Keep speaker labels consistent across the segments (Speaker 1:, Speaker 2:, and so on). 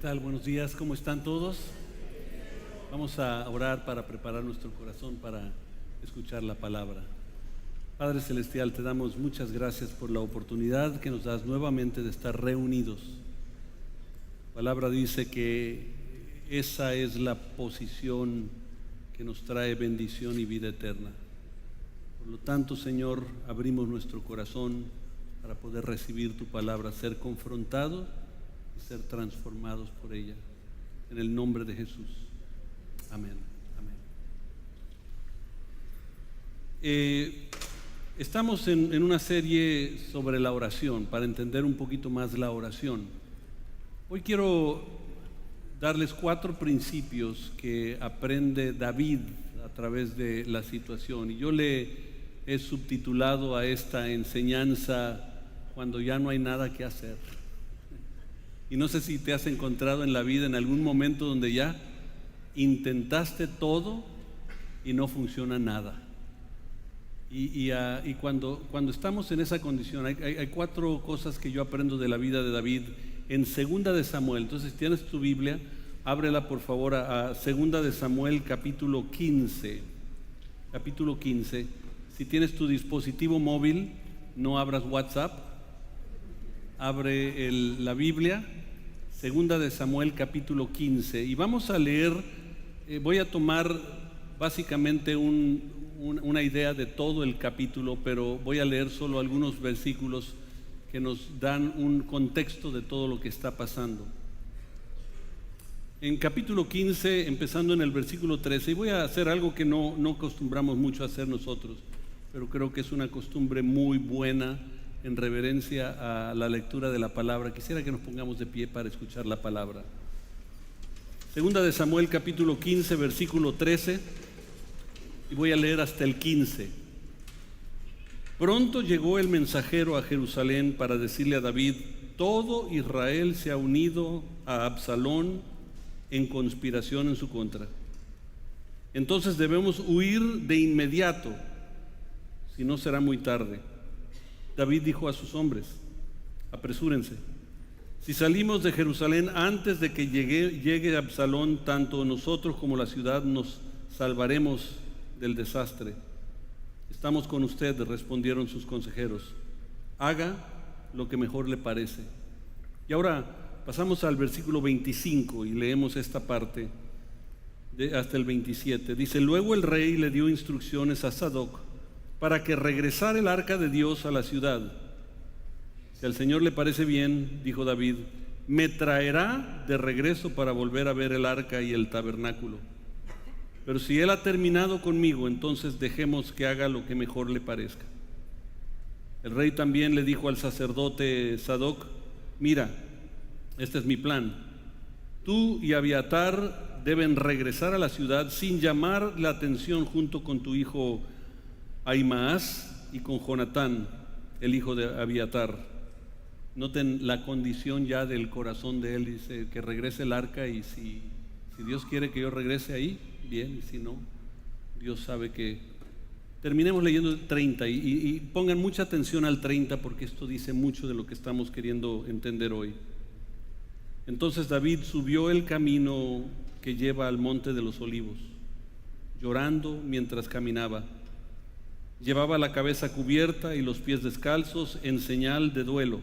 Speaker 1: tal? Buenos días, ¿cómo están todos? Vamos a orar para preparar nuestro corazón para escuchar la palabra. Padre Celestial, te damos muchas gracias por la oportunidad que nos das nuevamente de estar reunidos. La palabra dice que esa es la posición que nos trae bendición y vida eterna. Por lo tanto, Señor, abrimos nuestro corazón para poder recibir tu palabra, ser confrontados y ser transformados por ella. En el nombre de Jesús. Amén. Amén. Estamos en una serie sobre la oración, para entender un poquito más la oración. Hoy quiero darles 4 principios que aprende David a través de la situación. Y yo le he subtitulado a esta enseñanza cuando ya no hay nada que hacer. Y no sé si te has encontrado en la vida en algún momento donde ya intentaste todo y no funciona nada. Y cuando estamos en esa condición, hay 4 cosas que yo aprendo de la vida de David en Segunda de Samuel. Entonces, si tienes tu Biblia, ábrela por favor a Segunda de Samuel capítulo 15. Capítulo 15. Si tienes tu dispositivo móvil, no abras WhatsApp, abre la Biblia, Segunda de Samuel capítulo 15, y vamos a leer, voy a tomar básicamente una idea de todo el capítulo, pero voy a leer solo algunos versículos que nos dan un contexto de todo lo que está pasando. En capítulo 15, empezando en el versículo 13, y voy a hacer algo que no acostumbramos mucho a hacer nosotros, pero creo que es una costumbre muy buena en reverencia a la lectura de la palabra. Quisiera que nos pongamos de pie para escuchar la palabra. Segunda de Samuel capítulo 15, versículo 13, y voy a leer hasta el 15. Pronto llegó el mensajero a Jerusalén para decirle a David: todo Israel se ha unido a Absalón en conspiración en su contra. Entonces debemos huir de inmediato, si no será muy tarde. David dijo a sus hombres: apresúrense. Si salimos de Jerusalén antes de que llegue Absalón, tanto nosotros como la ciudad nos salvaremos del desastre. Estamos con usted, respondieron sus consejeros. Haga lo que mejor le parece. Y ahora pasamos al versículo 25 y leemos esta parte hasta el 27. Dice: luego el rey le dio instrucciones a Sadoc para que regresara el arca de Dios a la ciudad. Si al Señor le parece bien, dijo David, me traerá de regreso para volver a ver el arca y el tabernáculo. Pero si él ha terminado conmigo, entonces dejemos que haga lo que mejor le parezca. El rey también le dijo al sacerdote Sadoc: mira, este es mi plan. Tú y Abiatar deben regresar a la ciudad sin llamar la atención, junto con tu hijo Ahimaas y con Jonatán, el hijo de Abiatar. Noten la condición ya del corazón de él. Dice que regrese el arca, y si Dios quiere que yo regrese ahí, bien, y si no, Dios sabe que... Terminemos leyendo el 30 y pongan mucha atención al 30, porque esto dice mucho de lo que estamos queriendo entender hoy. Entonces David subió el camino que lleva al monte de los olivos, llorando mientras caminaba. Llevaba la cabeza cubierta y los pies descalzos en señal de duelo.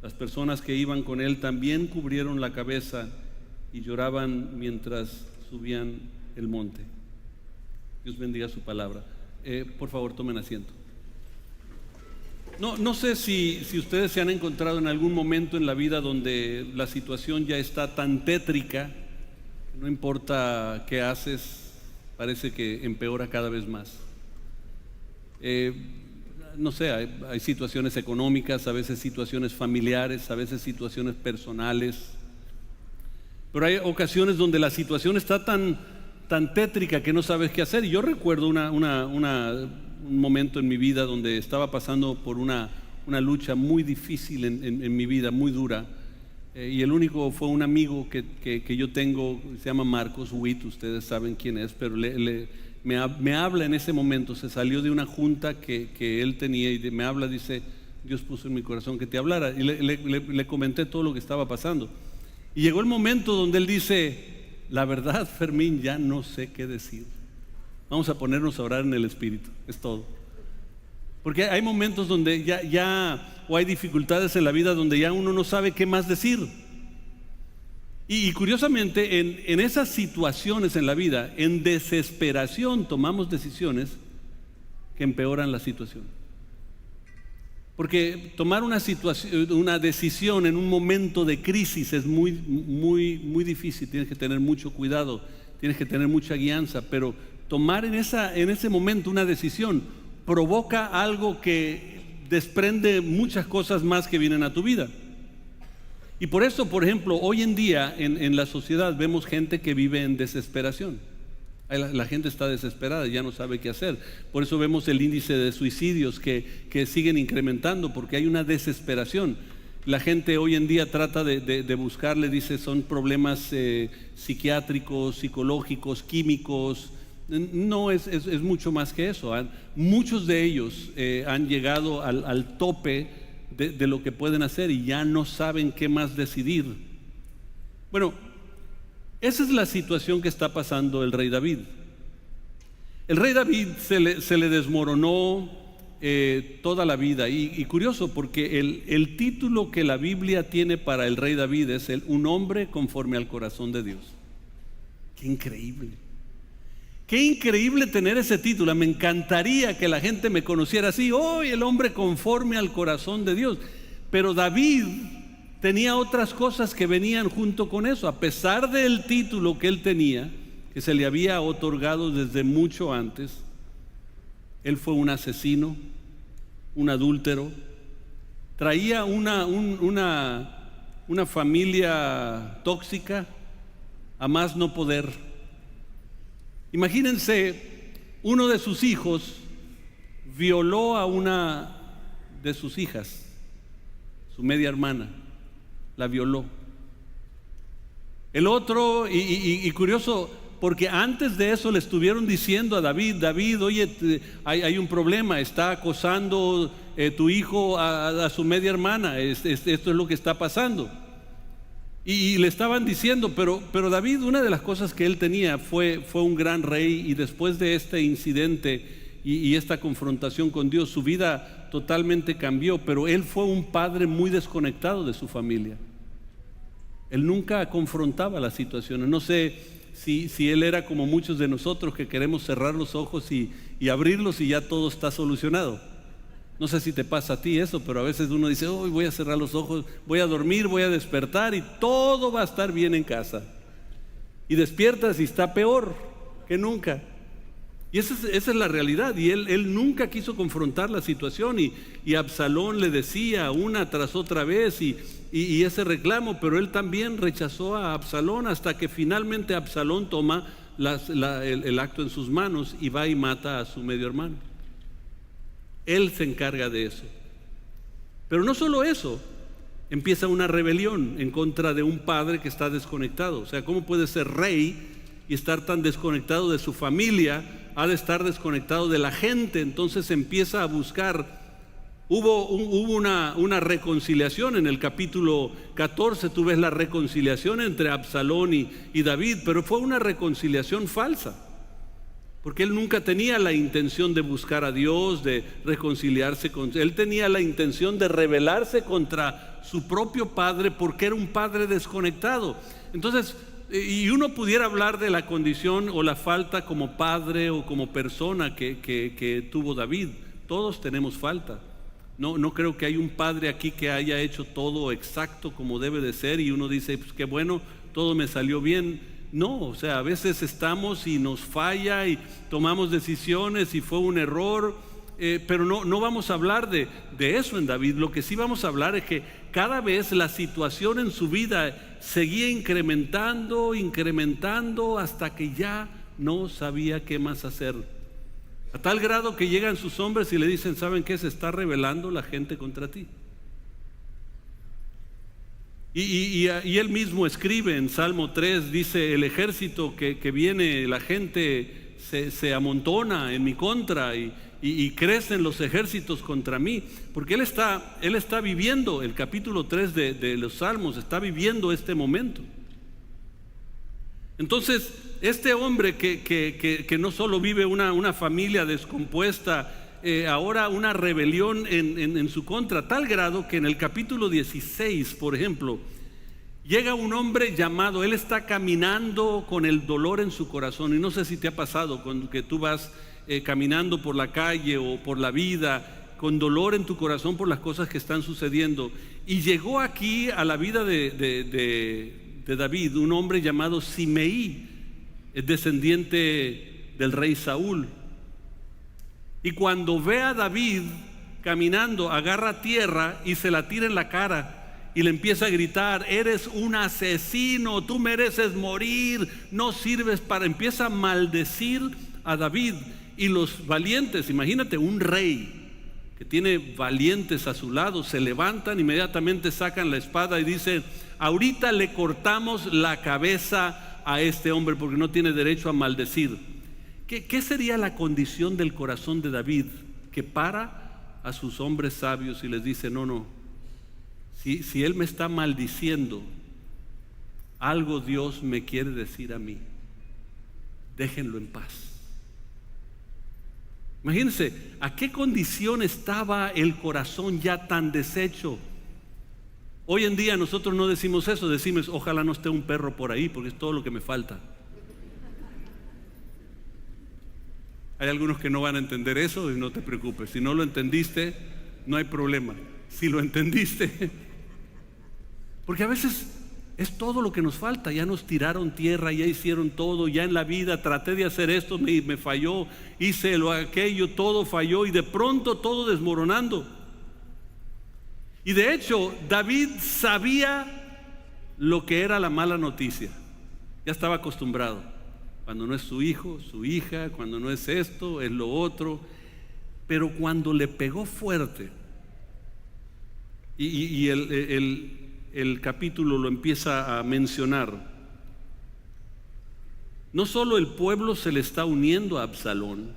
Speaker 1: Las personas que iban con él también cubrieron la cabeza y lloraban mientras subían el monte. Dios bendiga su palabra. Por favor, tomen asiento. No sé si ustedes se han encontrado en algún momento en la vida donde la situación ya está tan tétrica, no importa qué haces, parece que empeora cada vez más. No sé, hay situaciones económicas, a veces situaciones familiares, a veces situaciones personales, pero hay ocasiones donde la situación está tan tétrica que no sabes qué hacer. Y yo recuerdo un momento en mi vida donde estaba pasando por una lucha muy difícil en mi vida, muy dura, y el único fue un amigo que yo tengo, se llama Marcos Witt, ustedes saben quién es, pero me habla en ese momento. Se salió de una junta que él tenía y me habla, dice: Dios puso en mi corazón que te hablara, y le comenté todo lo que estaba pasando. Y llegó el momento donde él dice: la verdad, Fermín, ya no sé qué decir. Vamos a ponernos a orar en el Espíritu, es todo. Porque hay momentos donde o hay dificultades en la vida donde ya uno no sabe qué más decir. Y curiosamente, en esas situaciones en la vida, en desesperación tomamos decisiones que empeoran la situación. Porque tomar una decisión en un momento de crisis es muy, muy, muy difícil. Tienes que tener mucho cuidado, tienes que tener mucha guianza, pero tomar en ese momento una decisión provoca algo que desprende muchas cosas más que vienen a tu vida. Y por eso, por ejemplo, hoy en día en la sociedad vemos gente que vive en desesperación. La gente está desesperada, ya no sabe qué hacer. Por eso vemos el índice de suicidios que siguen incrementando, porque hay una desesperación. La gente hoy en día trata de buscarle, dice, son problemas psiquiátricos, psicológicos, químicos. No, es mucho más que eso. Muchos de ellos han llegado al tope de lo que pueden hacer y ya no saben qué más decidir. Bueno, esa es la situación que está pasando el rey David. El rey David se le desmoronó toda la vida. Y curioso, porque el título que la Biblia tiene para el rey David es un hombre conforme al corazón de Dios. ¡Qué increíble! Qué increíble tener ese título. Me encantaría que la gente me conociera así: hoy el hombre conforme al corazón de Dios. Pero David tenía otras cosas que venían junto con eso. A pesar del título que él tenía, que se le había otorgado desde mucho antes, él fue un asesino, un adúltero, traía una familia tóxica a más no poder. Imagínense, uno de sus hijos violó a una de sus hijas, su media hermana, la violó. El otro, y curioso, porque antes de eso le estuvieron diciendo a David, oye, hay un problema, está acosando tu hijo a su media hermana, esto es lo que está pasando. Y le estaban diciendo, pero David, una de las cosas que él tenía fue un gran rey, y después de este incidente y esta confrontación con Dios, su vida totalmente cambió, pero él fue un padre muy desconectado de su familia. Él nunca confrontaba las situaciones. No sé si él era como muchos de nosotros, que queremos cerrar los ojos y abrirlos y ya todo está solucionado. No sé si te pasa a ti eso, pero a veces uno dice: hoy voy a cerrar los ojos, voy a dormir, voy a despertar y todo va a estar bien en casa. Y despiertas y está peor que nunca. Y esa es la realidad. Y él nunca quiso confrontar la situación, y Absalón le decía una tras otra vez y ese reclamo, pero él también rechazó a Absalón, hasta que finalmente Absalón toma el acto en sus manos y va y mata a su medio hermano. Él se encarga de eso. Pero no solo eso, empieza una rebelión en contra de un padre que está desconectado. O sea, ¿cómo puede ser rey y estar tan desconectado de su familia? Ha de estar desconectado de la gente. Entonces empieza a buscar. Hubo una reconciliación en el capítulo 14. Tú ves la reconciliación entre Absalón y David, pero fue una reconciliación falsa. Porque él nunca tenía la intención de buscar a Dios, de reconciliarse con él. Tenía la intención de rebelarse contra su propio padre, porque era un padre desconectado. Entonces, y uno pudiera hablar de la condición o la falta como padre o como persona que tuvo David. Todos tenemos falta. No creo que hay un padre aquí que haya hecho todo exacto como debe de ser y uno dice: pues qué bueno, todo me salió bien. No, o sea, a veces estamos y nos falla y tomamos decisiones y fue un error, pero no vamos a hablar de eso en David. Lo que sí vamos a hablar es que cada vez la situación en su vida seguía incrementando hasta que ya no sabía qué más hacer. A tal grado que llegan sus hombres y le dicen: ¿saben qué? Se está rebelando la gente contra ti. Y él mismo escribe en Salmo 3, dice: el ejército que viene, la gente se amontona en mi contra y y crecen los ejércitos contra mí, porque él está viviendo el capítulo 3 de los Salmos, está viviendo este momento. Entonces, este hombre que no solo vive una familia descompuesta, ahora una rebelión en su contra, a tal grado que en el capítulo 16, por ejemplo, llega un hombre llamado, él está caminando con el dolor en su corazón, y no sé si te ha pasado cuando que tú vas caminando por la calle o por la vida con dolor en tu corazón por las cosas que están sucediendo, y llegó aquí a la vida de David un hombre llamado Simeí, descendiente del rey Saúl, y cuando ve a David caminando, agarra tierra y se la tira en la cara y le empieza a gritar: eres un asesino, tú mereces morir, no sirves para... Empieza a maldecir a David. Y los valientes, imagínate, un rey que tiene valientes a su lado, se levantan, inmediatamente sacan la espada y dicen: ahorita le cortamos la cabeza a este hombre porque no tiene derecho a maldecir. ¿Qué sería la condición del corazón de David? Que para a sus hombres sabios y les dice: no, si él me está maldiciendo, algo Dios me quiere decir a mí, déjenlo en paz. Imagínense a qué condición estaba el corazón ya tan deshecho. Hoy en día nosotros no decimos eso, decimos: ojalá no esté un perro por ahí porque es todo lo que me falta. Hay algunos que no van a entender eso y no te preocupes, si no lo entendiste no hay problema. Si lo entendiste, porque a veces es todo lo que nos falta. Ya nos tiraron tierra, ya hicieron todo, ya en la vida traté de hacer esto, me falló, hice lo aquello, todo falló, y de pronto todo desmoronando. Y de hecho David sabía lo que era la mala noticia, ya estaba acostumbrado. Cuando no es su hijo, su hija, cuando no es esto, es lo otro. Pero cuando le pegó fuerte, y el capítulo lo empieza a mencionar, no solo el pueblo se le está uniendo a Absalón,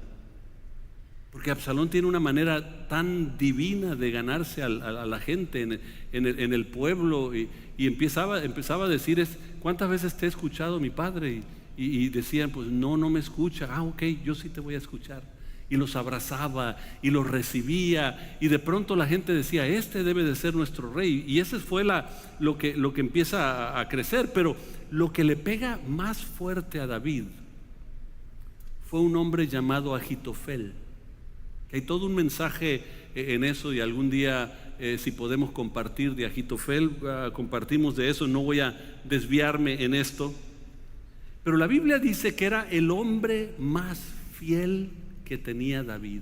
Speaker 1: porque Absalón tiene una manera tan divina de ganarse a la gente en el pueblo, y empezaba a decir: ¿cuántas veces te he escuchado, mi padre? Y decían: pues no me escucha. Ok, yo sí te voy a escuchar. Y los abrazaba y los recibía, y de pronto la gente decía: este debe de ser nuestro rey. Y ese fue lo que empieza a crecer. Pero lo que le pega más fuerte a David fue un hombre llamado Ahitofel. Hay todo un mensaje en eso, y algún día si podemos compartir de Ahitofel, compartimos de eso. No voy a desviarme en esto, pero la Biblia dice que era el hombre más fiel que tenía David.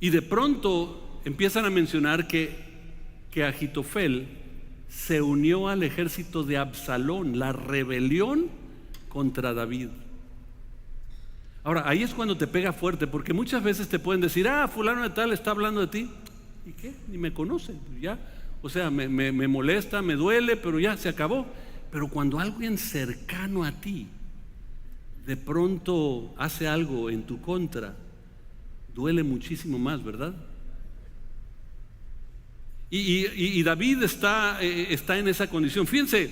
Speaker 1: Y de pronto empiezan a mencionar que Ahitofel se unió al ejército de Absalón, la rebelión contra David. Ahora, ahí es cuando te pega fuerte, porque muchas veces te pueden decir: fulano de tal está hablando de ti. ¿Y qué? Ni me conoce, ya. O sea, me molesta, me duele, pero ya se acabó. Pero cuando alguien cercano a ti de pronto hace algo en tu contra, duele muchísimo más, ¿verdad? Y David está en esa condición. Fíjense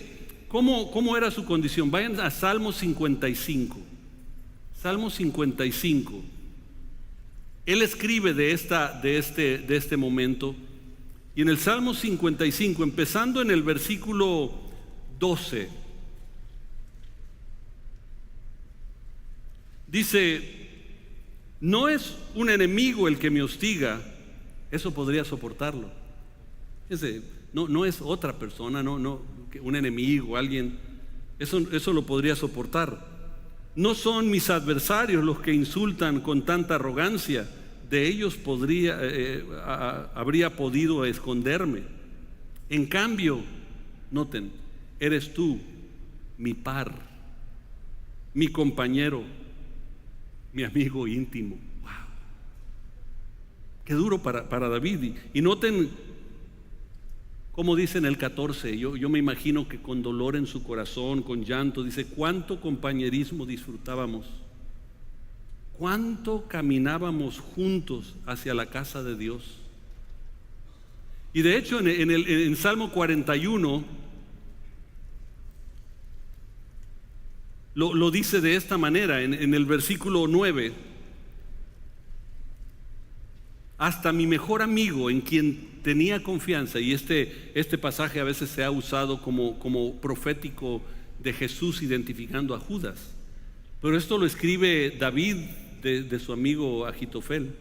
Speaker 1: cómo era su condición. Vayan a Salmo 55. Salmo 55. Él escribe de este momento. Y en el Salmo 55, empezando en el versículo 12, dice: no es un enemigo el que me hostiga. Eso podría soportarlo. No es otra persona, no un enemigo, alguien. Eso lo podría soportar. No son mis adversarios los que insultan con tanta arrogancia. De ellos habría podido esconderme. En cambio, noten, eres tú mi par, mi compañero, mi amigo íntimo. Wow. Qué duro para David. Y noten Como dice en el 14, yo me imagino que con dolor en su corazón, con llanto, dice: cuánto compañerismo disfrutábamos, cuánto caminábamos juntos hacia la casa de Dios. Y de hecho en Salmo 41 lo dice de esta manera, en el versículo 9: hasta mi mejor amigo en quien tenía confianza. Y este pasaje a veces se ha usado como profético de Jesús identificando a Judas, pero esto lo escribe David de su amigo Agitofel.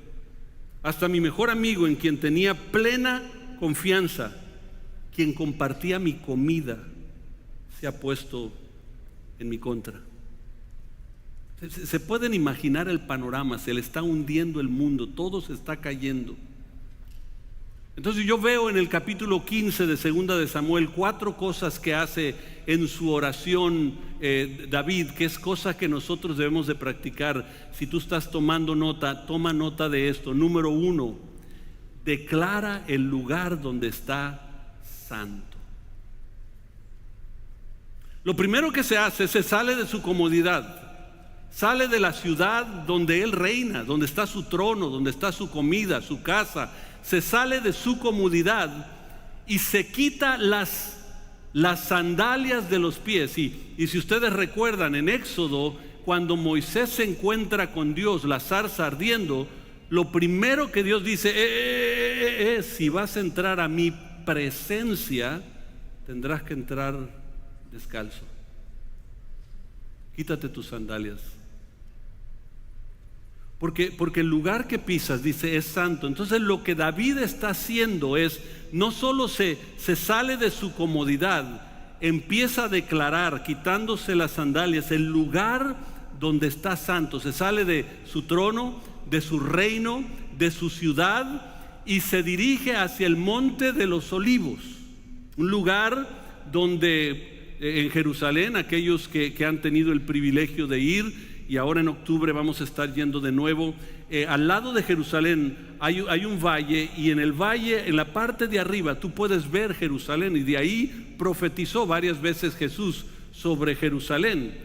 Speaker 1: Hasta mi mejor amigo en quien tenía plena confianza, quien compartía mi comida, se ha puesto en mi contra. Se pueden imaginar el panorama, se le está hundiendo el mundo, todo se está cayendo. Entonces yo veo en el capítulo 15 de Segunda de Samuel 4 cosas que hace en su oración David, que es cosa que nosotros debemos de practicar. Si tú estás tomando nota, toma nota de esto. Número 1, declara el lugar donde está santo. Lo primero que se hace, se sale de su comodidad. Sale de la ciudad donde él reina, donde está su trono, donde está su comida, su casa. Se sale de su comodidad y se quita las sandalias de los pies. Y si ustedes recuerdan en Éxodo, cuando Moisés se encuentra con Dios, la zarza ardiendo, lo primero que Dios dice: si vas a entrar a mi presencia, tendrás que entrar descalzo. Quítate tus sandalias. Porque el lugar que pisas, dice, es santo. Entonces lo que David está haciendo es, no solo se sale de su comodidad, empieza a declarar, quitándose las sandalias, el lugar donde está santo. Se sale de su trono, de su reino, de su ciudad, y se dirige hacia el monte de los olivos, un lugar donde en Jerusalén, aquellos que han tenido el privilegio de ir, y ahora en octubre vamos a estar yendo de nuevo, al lado de Jerusalén hay un valle, y en el valle, en la parte de arriba, tú puedes ver Jerusalén, y de ahí profetizó varias veces Jesús sobre Jerusalén.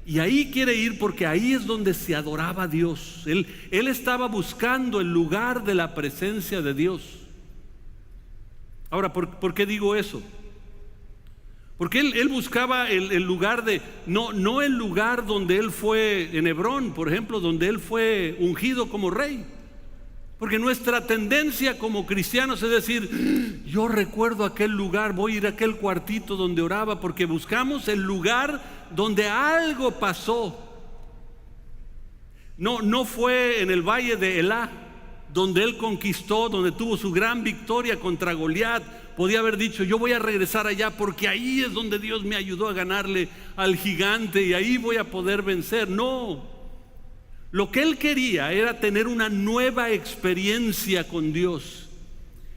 Speaker 1: Y ahí quiere ir porque ahí es donde se adoraba a Dios. Él estaba buscando el lugar de la presencia de Dios. Ahora, ¿por qué digo eso? Porque él buscaba el lugar no el lugar donde él fue en Hebrón, por ejemplo, donde él fue ungido como rey. Porque nuestra tendencia como cristianos es decir: yo recuerdo aquel lugar, voy a ir a aquel cuartito donde oraba, porque buscamos el lugar donde algo pasó. No fue en el valle de Elá, donde él conquistó, donde tuvo su gran victoria contra Goliat. Podía haber dicho: yo voy a regresar allá porque ahí es donde Dios me ayudó a ganarle al gigante y ahí voy a poder vencer. No, lo que él quería era tener una nueva experiencia con Dios.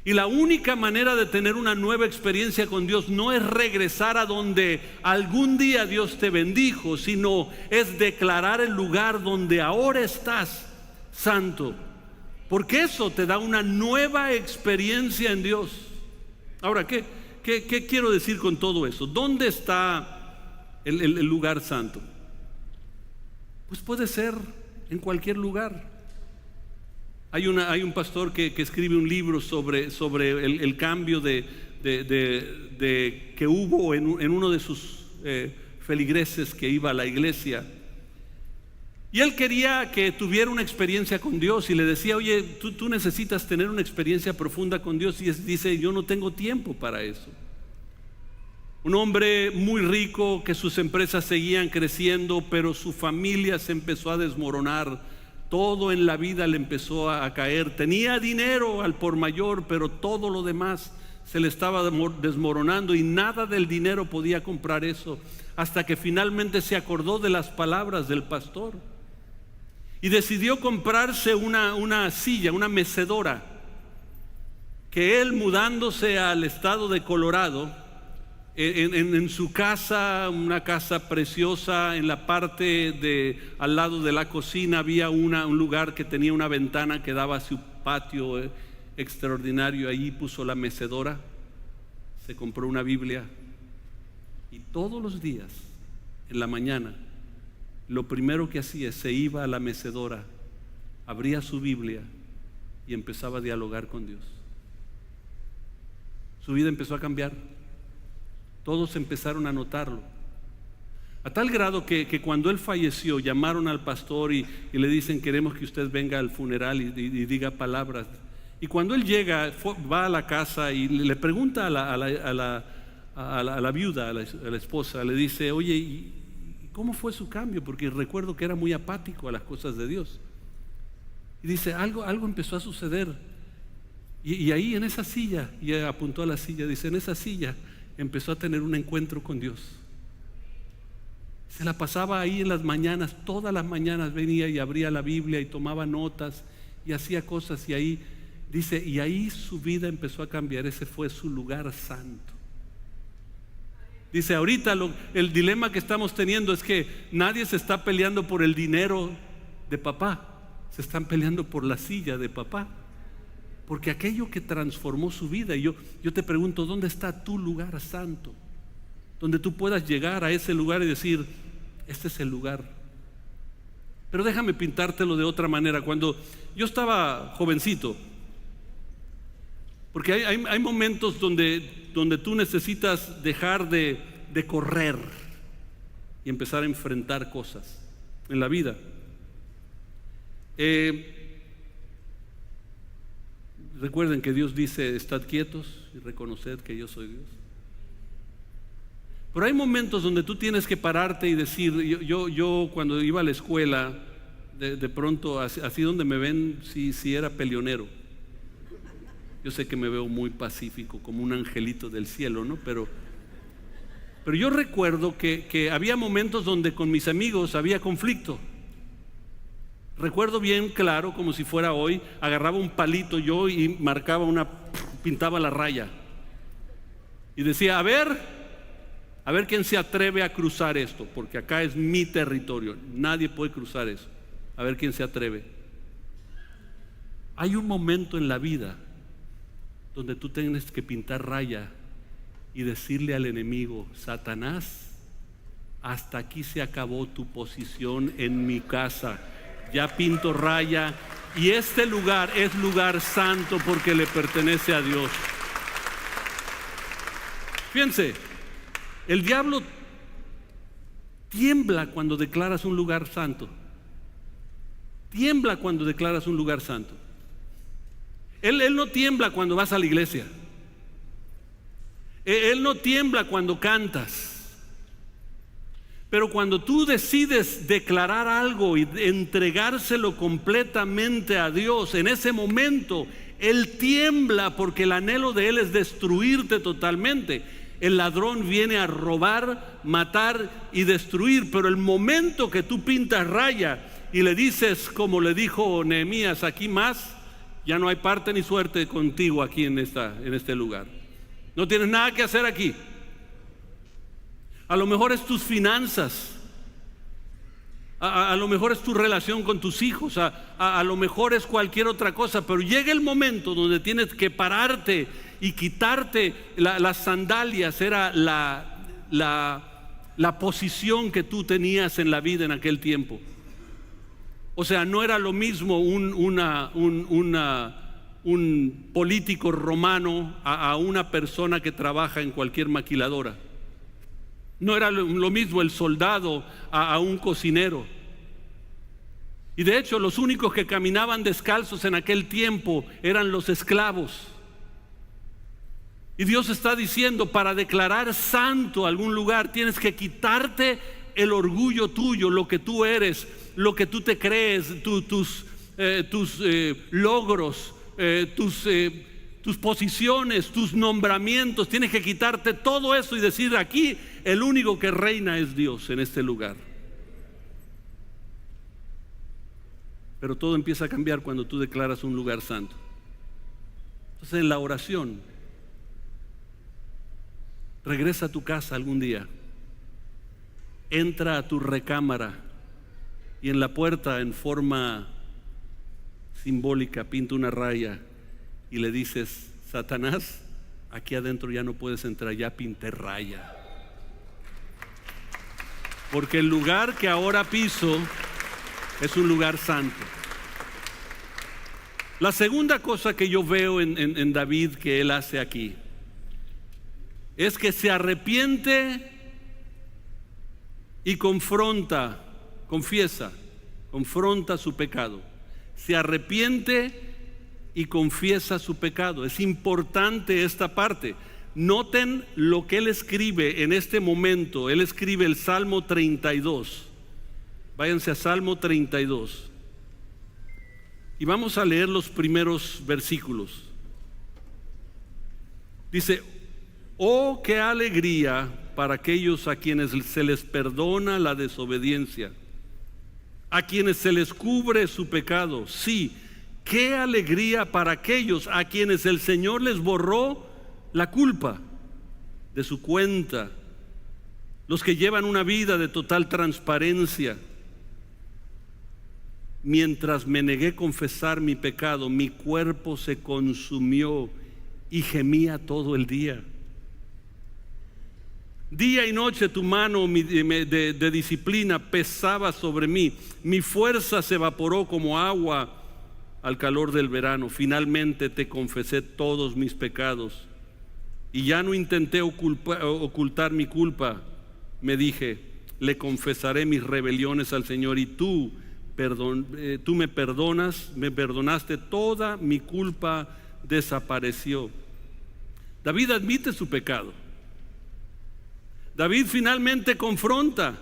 Speaker 1: Y la única manera de tener una nueva experiencia con Dios no es regresar a donde algún día Dios te bendijo, sino es declarar el lugar donde ahora estás santo, porque eso te da una nueva experiencia en Dios. Ahora, ¿qué quiero decir con todo eso? ¿Dónde está el lugar santo? Pues puede ser en cualquier lugar. Hay un pastor que escribe un libro sobre el cambio de que hubo en uno de sus feligreses que iba a la iglesia. Y él quería que tuviera una experiencia con Dios, y le decía: oye, tú necesitas tener una experiencia profunda con Dios. Y dice: yo no tengo tiempo para eso. Un hombre muy rico, que sus empresas seguían creciendo, pero su familia se empezó a desmoronar. Todo en la vida le empezó a caer. Tenía dinero al por mayor, pero todo lo demás se le estaba desmoronando, y nada del dinero podía comprar eso, hasta que finalmente se acordó de las palabras del pastor y decidió comprarse una silla, una mecedora, que él, mudándose al estado de Colorado, en su casa, una casa preciosa, en la parte al lado de la cocina había un lugar que tenía una ventana que daba a su patio extraordinario. Allí puso la mecedora, se compró una Biblia y todos los días, en la mañana, lo primero que hacía, se iba a la mecedora, abría su Biblia y empezaba a dialogar con Dios. Su vida empezó a cambiar. Todos empezaron a notarlo. A tal grado que cuando él falleció, llamaron al pastor y le dicen: queremos que usted venga al funeral y diga palabras. Y cuando él llega, va a la casa y le pregunta a la viuda, a la esposa, le dice: oye, ¿y cómo fue su cambio? Porque recuerdo que era muy apático a las cosas de Dios. Y dice: algo empezó a suceder. Y ahí en esa silla, y apuntó a la silla, dice: en esa silla empezó a tener un encuentro con Dios. Se la pasaba ahí en las mañanas, todas las mañanas venía y abría la Biblia y tomaba notas y hacía cosas, y ahí dice, y ahí su vida empezó a cambiar. Ese fue su lugar santo. Dice: ahorita el dilema que estamos teniendo es que nadie se está peleando por el dinero de papá, se están peleando por la silla de papá, porque aquello que transformó su vida. Y yo te pregunto: ¿dónde está tu lugar santo? Donde tú puedas llegar a ese lugar y decir: este es el lugar. Pero déjame pintártelo de otra manera. Cuando yo estaba jovencito, porque hay momentos donde tú necesitas dejar de correr y empezar a enfrentar cosas en la vida. Recuerden que Dios dice: estad quietos y reconoced que yo soy Dios. Pero hay momentos donde tú tienes que pararte y decir: yo cuando iba a la escuela, de pronto, así donde me ven, sí era peleonero. Yo sé que me veo muy pacífico, como un angelito del cielo, ¿no? Pero yo recuerdo que había momentos donde con mis amigos había conflicto. Recuerdo bien claro, como si fuera hoy, agarraba un palito yo y pintaba la raya. Y decía: a ver quién se atreve a cruzar esto, porque acá es mi territorio, nadie puede cruzar eso. A ver quién se atreve. Hay un momento en la vida donde tú tienes que pintar raya y decirle al enemigo: Satanás, hasta aquí se acabó tu posición en mi casa. Ya pinto raya y este lugar es lugar santo porque le pertenece a Dios. Fíjense, el diablo tiembla cuando declaras un lugar santo. Tiembla cuando declaras un lugar santo. Él no tiembla cuando vas a la iglesia. Él no tiembla cuando cantas. Pero cuando tú decides declarar algo y entregárselo completamente a Dios, en ese momento Él tiembla, porque el anhelo de Él es destruirte totalmente. El ladrón viene a robar, matar y destruir, pero el momento que tú pintas raya y le dices, como le dijo Nehemías: aquí más, ya no hay parte ni suerte contigo aquí en este lugar. No tienes nada que hacer aquí. A lo mejor es tus finanzas, a lo mejor es tu relación con tus hijos, a lo mejor es cualquier otra cosa, pero llega el momento donde tienes que pararte y quitarte las sandalias. Era la posición que tú tenías en la vida en aquel tiempo. O sea, no era lo mismo un político romano a una persona que trabaja en cualquier maquiladora. No era lo mismo el soldado a un cocinero. Y de hecho, los únicos que caminaban descalzos en aquel tiempo eran los esclavos. Y Dios está diciendo: para declarar santo algún lugar, tienes que quitarte el orgullo tuyo, lo que tú eres, lo que tú te crees, tus logros, tus posiciones, tus nombramientos. Tienes que quitarte todo eso y decir: aquí el único que reina es Dios en este lugar. Pero todo empieza a cambiar cuando tú declaras un lugar santo. Entonces, en la oración, regresa a tu casa algún día, entra a tu recámara y en la puerta, en forma simbólica, pinta una raya y le dices: Satanás, aquí adentro ya no puedes entrar, ya pinté raya. Porque el lugar que ahora piso es un lugar santo. La segunda cosa que yo veo en David que él hace aquí es que se arrepiente y confronta su pecado. Se arrepiente y confiesa su pecado. Es importante esta parte. Noten lo que él escribe en este momento. Él escribe el Salmo 32. Váyanse a Salmo 32. Y vamos a leer los primeros versículos. Dice: oh, qué alegría para aquellos a quienes se les perdona la desobediencia, a quienes se les cubre su pecado. Sí, qué alegría para aquellos a quienes el Señor les borró la culpa de su cuenta, los que llevan una vida de total transparencia. Mientras me negué a confesar mi pecado, mi cuerpo se consumió y gemía todo el día. Día y noche tu mano de disciplina pesaba sobre mí. Mi fuerza se evaporó como agua al calor del verano. Finalmente te confesé todos mis pecados y ya no intenté ocultar mi culpa. Me dije: le confesaré mis rebeliones al Señor, y tú me perdonaste, toda mi culpa desapareció. David admite su pecado. David finalmente confronta.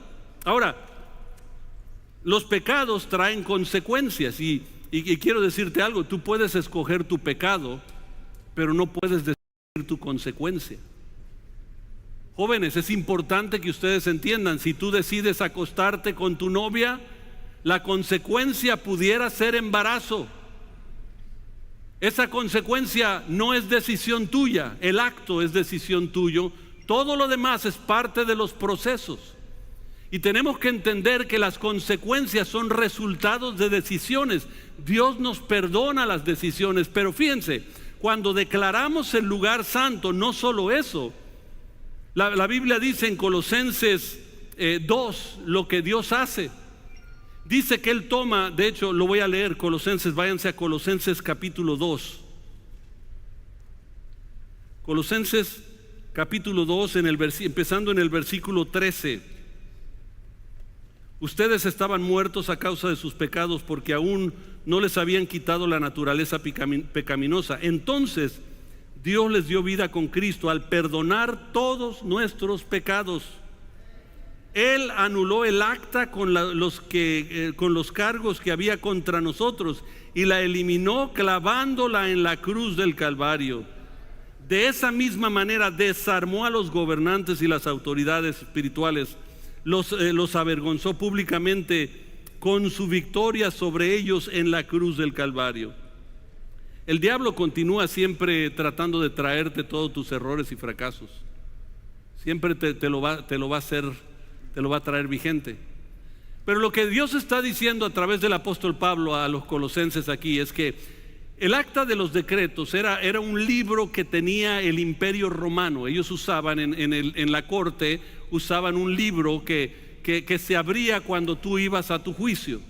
Speaker 1: Ahora, los pecados traen consecuencias y quiero decirte algo: tú puedes escoger tu pecado, pero no puedes decidir tu consecuencia. Jóvenes, es importante que ustedes entiendan: si tú decides acostarte con tu novia, la consecuencia pudiera ser embarazo. Esa consecuencia no es decisión tuya, el acto es decisión tuyo. Todo lo demás es parte de los procesos. Y tenemos que entender que las consecuencias son resultados de decisiones. Dios nos perdona las decisiones, pero fíjense, cuando declaramos el lugar santo, no solo eso. La Biblia dice en Colosenses 2 lo que Dios hace. Dice que Él toma, de hecho lo voy a leer, Colosenses, váyanse a Colosenses capítulo 2. Colosenses capítulo 2, empezando en el versículo 13. Ustedes estaban muertos a causa de sus pecados, porque aún no les habían quitado la naturaleza pecaminosa. Entonces Dios les dio vida con Cristo al perdonar todos nuestros pecados. Él anuló el acta con los cargos que había contra nosotros y la eliminó clavándola en la cruz del Calvario. De esa misma manera desarmó a los gobernantes y las autoridades espirituales, los avergonzó públicamente con su victoria sobre ellos en la cruz del Calvario. El diablo continúa siempre tratando de traerte todos tus errores y fracasos. Siempre te lo va a traer vigente. Pero lo que Dios está diciendo a través del apóstol Pablo a los colosenses aquí es que el acta de los decretos era un libro que tenía el imperio romano. Ellos usaban en la corte, usaban un libro que se abría cuando tú ibas a tu juicio.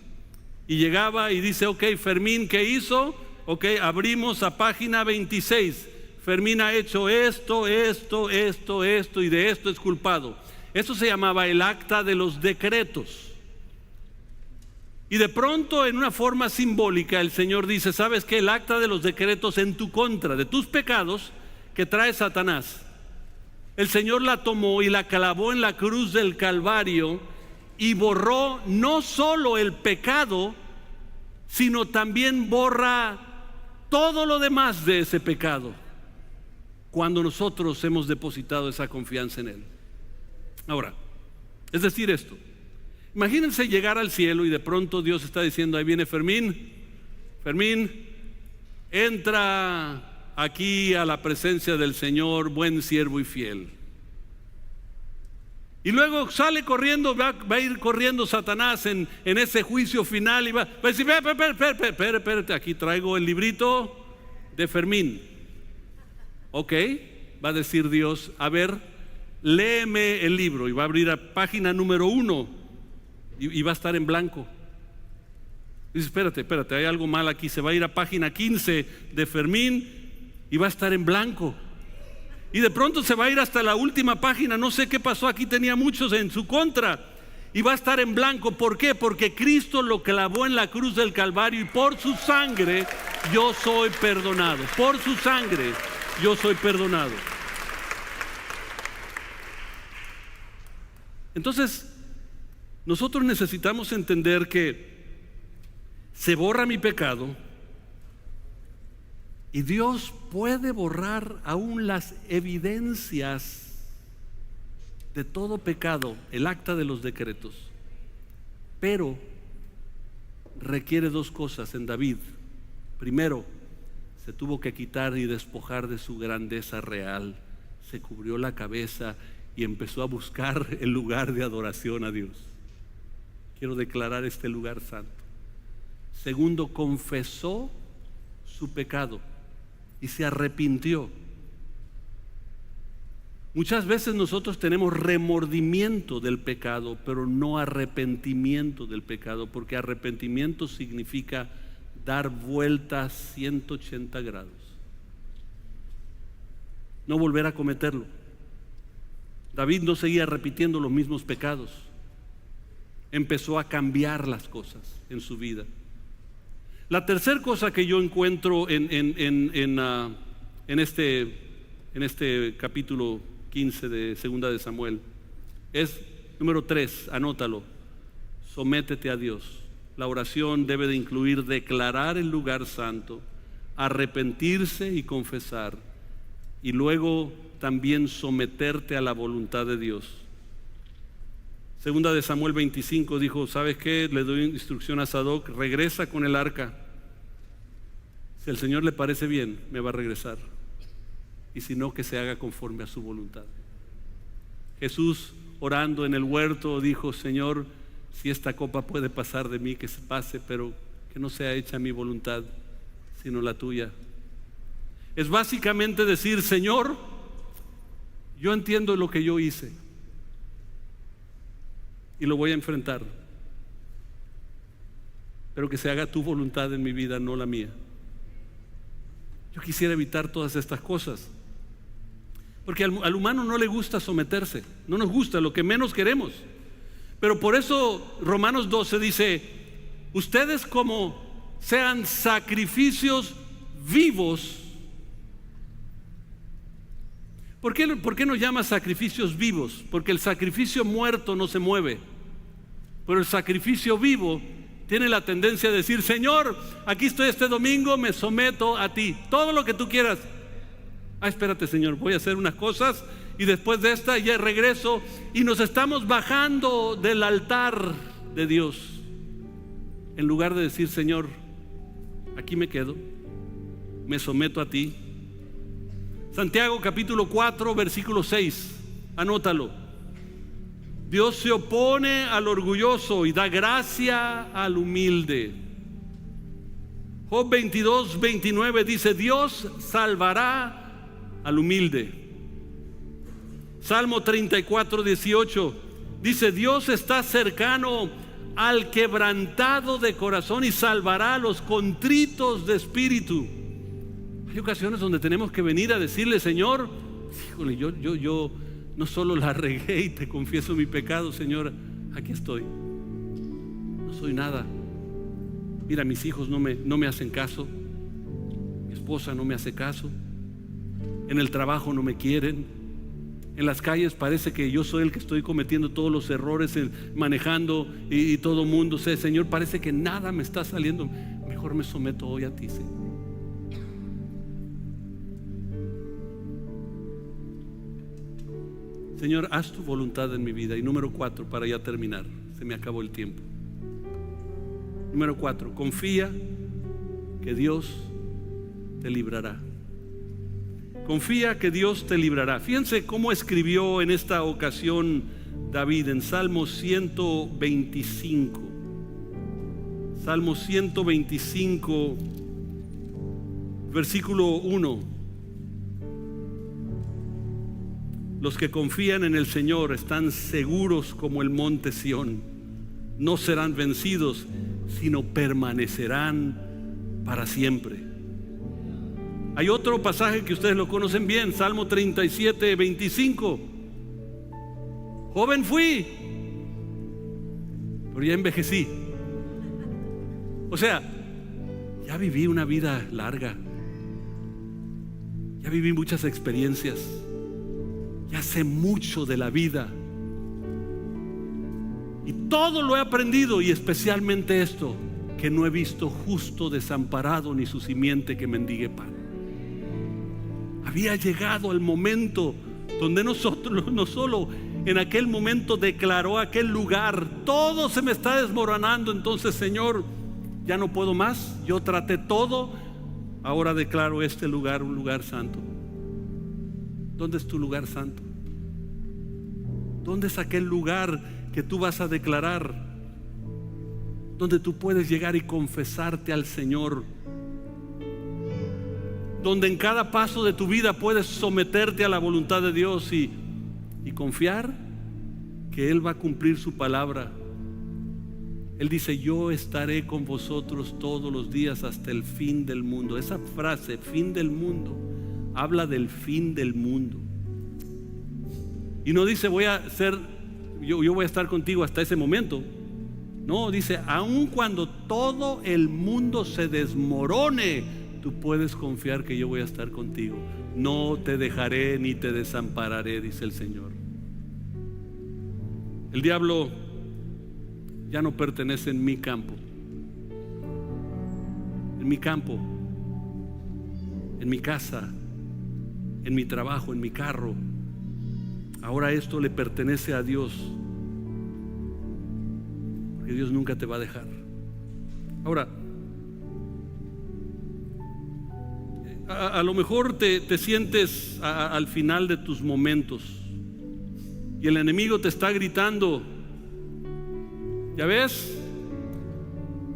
Speaker 1: Y llegaba y dice: ok, Fermín, ¿qué hizo? Ok, abrimos a página 26. Fermín ha hecho esto, y de esto es culpado. Eso se llamaba el acta de los decretos. Y de pronto, en una forma simbólica, el Señor dice: ¿sabes qué? El acta de los decretos en tu contra, de tus pecados que trae Satanás, el Señor la tomó y la clavó en la cruz del Calvario y borró no solo el pecado, sino también borra todo lo demás de ese pecado, cuando nosotros hemos depositado esa confianza en Él. Ahora, es decir esto: imagínense llegar al cielo y de pronto Dios está diciendo: ahí viene Fermín, entra aquí a la presencia del Señor, buen siervo y fiel. Y luego sale corriendo, va a ir corriendo Satanás en ese juicio final y va a decir: espérate, aquí traigo el librito de Fermín. Ok, va a decir Dios, a ver, léeme el libro, y va a abrir a página número 1 y va a estar en blanco. Dice, espérate, hay algo mal aquí. Se va a ir a página 15 de Fermín y va a estar en blanco. Y de pronto se va a ir hasta la última página, no sé qué pasó, aquí tenía muchos en su contra, y va a estar en blanco. ¿Por qué? Porque Cristo lo clavó en la cruz del Calvario y por su sangre yo soy perdonado. Por su sangre yo soy perdonado. Entonces, nosotros necesitamos entender que se borra mi pecado y Dios puede borrar aún las evidencias de todo pecado, el acta de los decretos, pero requiere dos cosas en David. Primero, se tuvo que quitar y despojar de su grandeza real, se cubrió la cabeza y empezó a buscar el lugar de adoración a Dios. Quiero declarar este lugar santo. Segundo, confesó su pecado y se arrepintió. Muchas veces nosotros tenemos remordimiento del pecado, pero no arrepentimiento del pecado, porque arrepentimiento significa dar vueltas 180 grados. No volver a cometerlo. David no seguía repitiendo los mismos pecados. Empezó a cambiar las cosas en su vida. La tercera cosa que yo encuentro en este capítulo 15 de Segunda de Samuel es número 3, anótalo: sométete a Dios. La oración debe de incluir declarar el lugar santo, arrepentirse y confesar, y luego también someterte a la voluntad de Dios. Segunda de Samuel 25 dijo, ¿sabes qué? Le doy instrucción a Sadoc, regresa con el arca. Si al Señor le parece bien, me va a regresar. Y si no, que se haga conforme a su voluntad. Jesús, orando en el huerto, dijo, Señor, si esta copa puede pasar de mí, que se pase, pero que no sea hecha mi voluntad, sino la tuya. Es básicamente decir, Señor, yo entiendo lo que yo hice y lo voy a enfrentar, pero que se haga tu voluntad en mi vida, no la mía. Yo quisiera evitar todas estas cosas, porque al humano no le gusta someterse, no nos gusta, lo que menos queremos. Pero por eso Romanos 12 dice, ustedes como sean sacrificios vivos. ¿Por qué nos llama sacrificios vivos? Porque el sacrificio muerto no se mueve, pero el sacrificio vivo tiene la tendencia a decir, Señor, aquí estoy este domingo, me someto a ti, todo lo que tú quieras. Espérate, Señor, voy a hacer unas cosas y después de esta ya regreso. Y nos estamos bajando del altar de Dios en lugar de decir, Señor, aquí me quedo, me someto a ti. Santiago capítulo 4 versículo 6, anótalo: Dios se opone al orgulloso y da gracia al humilde. Job 22, 29 dice, Dios salvará al humilde. Salmo 34, 18 dice, Dios está cercano al quebrantado de corazón y salvará a los contritos de espíritu. Hay ocasiones donde tenemos que venir a decirle, Señor, híjole, yo no solo la regué y te confieso mi pecado, Señor, aquí estoy, no soy nada. Mira, mis hijos no me hacen caso, mi esposa no me hace caso, en el trabajo no me quieren, en las calles parece que yo soy el que estoy cometiendo todos los errores manejando y todo mundo, Señor, parece que nada me está saliendo. Mejor me someto hoy a ti, Señor. Señor, haz tu voluntad en mi vida. Y número 4, para ya terminar, se me acabó el tiempo. Número 4, confía que Dios te librará. Confía que Dios te librará. Fíjense cómo escribió en esta ocasión David en Salmo 125. Salmo 125, versículo 1. los que confían en el Señor están seguros como el monte Sión. No serán vencidos, sino permanecerán para siempre. Hay otro pasaje que ustedes lo conocen bien, Salmo 37, 25. Joven fui, pero ya envejecí. O sea, ya viví una vida larga, ya viví muchas experiencias, ya sé mucho de la vida y todo lo he aprendido, y especialmente esto, que no he visto justo desamparado ni su simiente que mendigue pan. Había llegado el momento donde nosotros, no solo en aquel momento declaró aquel lugar, todo se me está desmoronando, entonces Señor, ya no puedo más, yo traté todo, ahora declaro este lugar un lugar santo. ¿Dónde es tu lugar santo? ¿Dónde es aquel lugar que tú vas a declarar? Donde tú puedes llegar y confesarte al Señor, donde en cada paso de tu vida puedes someterte a la voluntad de Dios y confiar que Él va a cumplir su palabra. Él dice: yo estaré con vosotros todos los días hasta el fin del mundo. Esa frase, fin del mundo, habla del fin del mundo. Y no dice yo voy a estar contigo hasta ese momento. No, dice, aun cuando todo el mundo se desmorone, tú puedes confiar que yo voy a estar contigo. No te dejaré ni te desampararé, dice el Señor. El diablo ya no pertenece en mi campo. En mi campo, en mi casa, en mi trabajo, en mi carro. Ahora esto le pertenece a Dios, porque Dios nunca te va a dejar. Ahora, a lo mejor te sientes al final de tus momentos y el enemigo te está gritando: ya ves,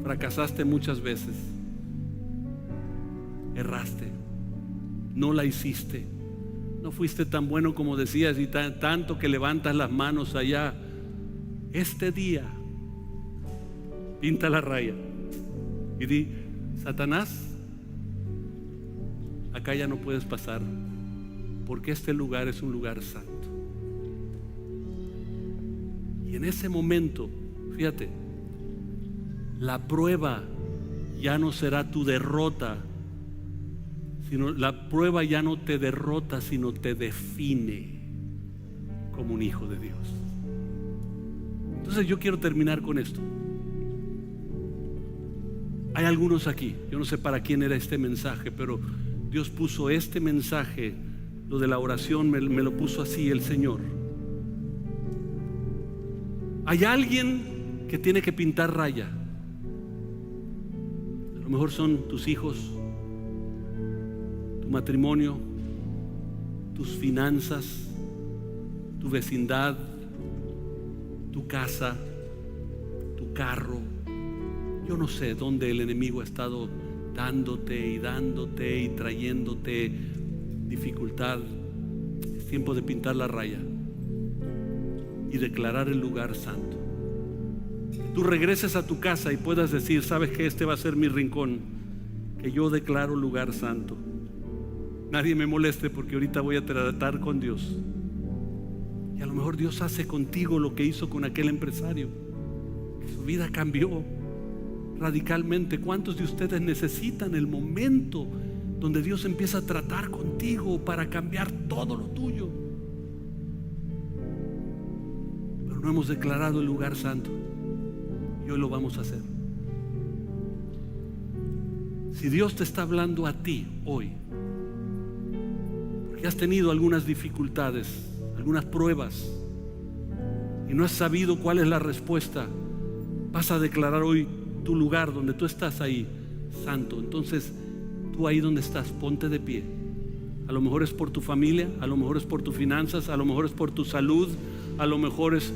Speaker 1: fracasaste muchas veces, erraste, no la hiciste, no fuiste tan bueno como decías, y tanto que levantas las manos allá. Este día pinta la raya y di: Satanás, acá ya no puedes pasar, porque este lugar es un lugar santo. Y en ese momento, fíjate, la prueba ya no será tu derrota, sino la prueba ya no te derrota, sino te define como un hijo de Dios. Entonces yo quiero terminar con esto. Hay algunos aquí, yo no sé para quién era este mensaje, pero Dios puso este mensaje, lo de la oración me lo puso así el Señor. Hay alguien que tiene que pintar raya. A lo mejor son tus hijos, tu matrimonio, tus finanzas, tu vecindad, tu casa, tu carro. Yo no sé dónde el enemigo ha estado dándote y trayéndote dificultad. Es tiempo de pintar la raya y declarar el lugar santo. Tú regreses a tu casa y puedas decir: sabes que este va a ser mi rincón, que yo declaro lugar santo. Nadie me moleste, porque ahorita voy a tratar con Dios. Y a lo mejor Dios hace contigo lo que hizo con aquel empresario, que su vida cambió radicalmente. ¿Cuántos de ustedes necesitan el momento donde Dios empieza a tratar contigo para cambiar todo lo tuyo? Pero no hemos declarado el lugar santo, y hoy lo vamos a hacer. Si Dios te está hablando a ti hoy, porque has tenido algunas dificultades, algunas pruebas, y no has sabido cuál es la respuesta, vas a declarar hoy tu lugar donde tú estás ahí santo. Entonces tú ahí donde estás, ponte de pie. A lo mejor es por tu familia, a lo mejor es por tus finanzas, a lo mejor es por tu salud, a lo mejor es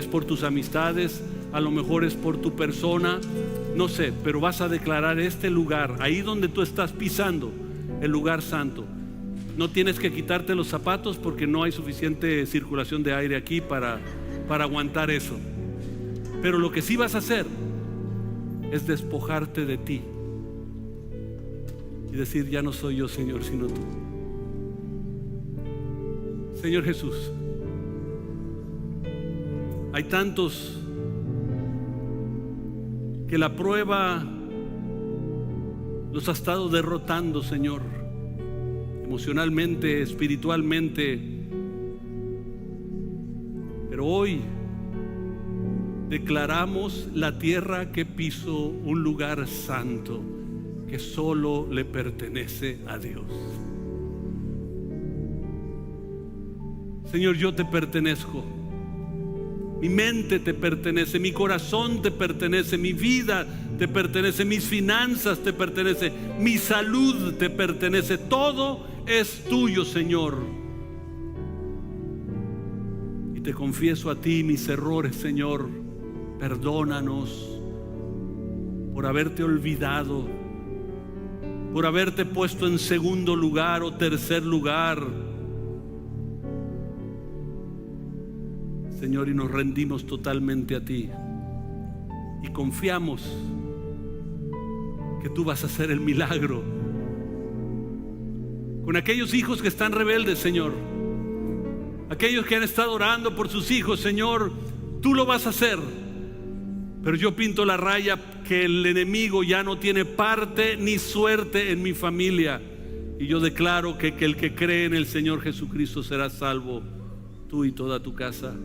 Speaker 1: por tus amistades, a lo mejor es por tu persona, no sé, pero vas a declarar este lugar, ahí donde tú estás pisando, el lugar santo. No tienes que quitarte los zapatos porque no hay suficiente circulación de aire aquí para aguantar eso. Pero lo que sí vas a hacer es despojarte de ti y decir: ya no soy yo, Señor, sino tú. Señor Jesús, hay tantos que la prueba los ha estado derrotando, Señor, emocionalmente, espiritualmente. Pero hoy declaramos la tierra que piso un lugar santo que solo le pertenece a Dios. Señor, yo te pertenezco. Mi mente te pertenece, mi corazón te pertenece, mi vida te pertenece, mis finanzas te pertenece, mi salud te pertenece. Todo es tuyo, Señor. Y te confieso a ti mis errores, Señor. Perdónanos por haberte olvidado, por haberte puesto en segundo lugar o tercer lugar, Señor, y nos rendimos totalmente a ti y confiamos que tú vas a hacer el milagro con aquellos hijos que están rebeldes, Señor, aquellos que han estado orando por sus hijos. Señor, tú lo vas a hacer, pero yo pinto la raya que el enemigo ya no tiene parte ni suerte en mi familia, y yo declaro que el que cree en el Señor Jesucristo será salvo, tú y toda tu casa.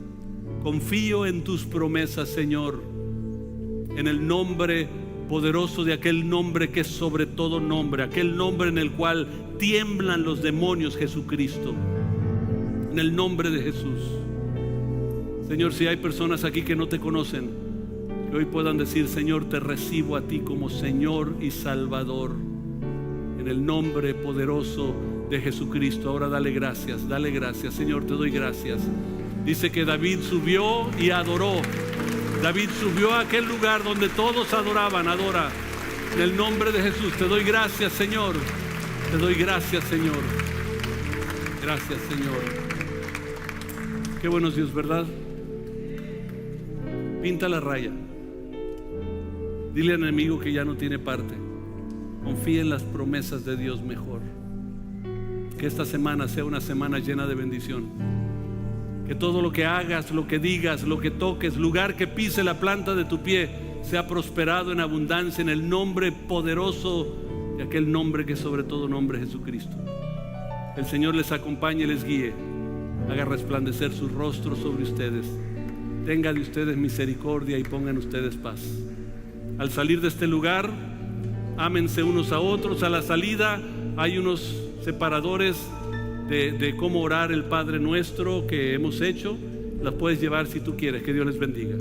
Speaker 1: Confío en tus promesas, Señor, en el nombre poderoso de aquel nombre que es sobre todo nombre, aquel nombre en el cual tiemblan los demonios, Jesucristo, en el nombre de Jesús. Señor, si hay personas aquí que no te conocen, que hoy puedan decir: Señor, te recibo a ti como Señor y Salvador, en el nombre poderoso de Jesucristo. Ahora dale gracias, Señor, te doy gracias. Dice que David subió y adoró. David subió a aquel lugar donde todos adoraban. Adora en el nombre de Jesús. Te doy gracias, Señor. Te doy gracias, Señor. Gracias, Señor. Qué bueno es Dios, ¿verdad? Pinta la raya. Dile al enemigo que ya no tiene parte. Confía en las promesas de Dios mejor. Que esta semana sea una semana llena de bendición. Que todo lo que hagas, lo que digas, lo que toques, lugar que pise la planta de tu pie, sea prosperado en abundancia en el nombre poderoso de aquel nombre que es sobre todo nombre, Jesucristo. El Señor les acompañe y les guíe. Haga resplandecer su rostro sobre ustedes. Tenga de ustedes misericordia y pongan ustedes paz. Al salir de este lugar, ámense unos a otros. A la salida hay unos separadores de cómo orar el Padre Nuestro que hemos hecho. Las puedes llevar si tú quieres. Que Dios les bendiga.